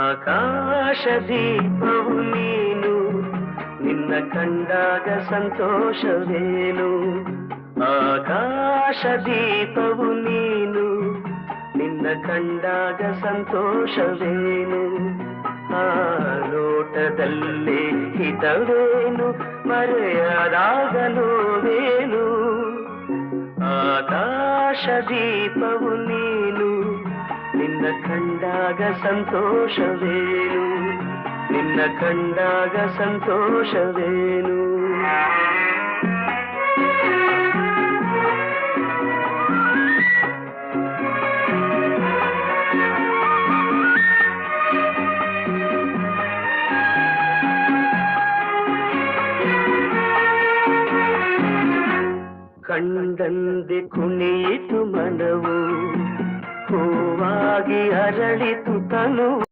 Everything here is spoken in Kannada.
ಆಕಾಶ ದೀಪವು ನೀನು, ನಿನ್ನ ಕಂಡಾಗ ಸಂತೋಷವೇನು. ಆಕಾಶ ದೀಪವು ನೀನು, ನಿನ್ನ ಕಂಡಾಗ ಸಂತೋಷವೇನು. ಆ ಲೋಟದಲ್ಲಿ ಹಿತವೇನು, ಮರೆಯದಾಗ ನೋವೇನು. ಆಕಾಶ ದೀಪವು ನೀನು, ನಿನ್ನ ಕಂಡಾಗ ಸಂತೋಷವೇನು, ನಿನ್ನ ಕಂಡಾಗ ಸಂತೋಷವೇನು. ಕಂಡಂದೆ ಕುಣಿಯಿತು ಮನವು, ಹೂವಾಗಿ ಅರಳಿತು ತನು.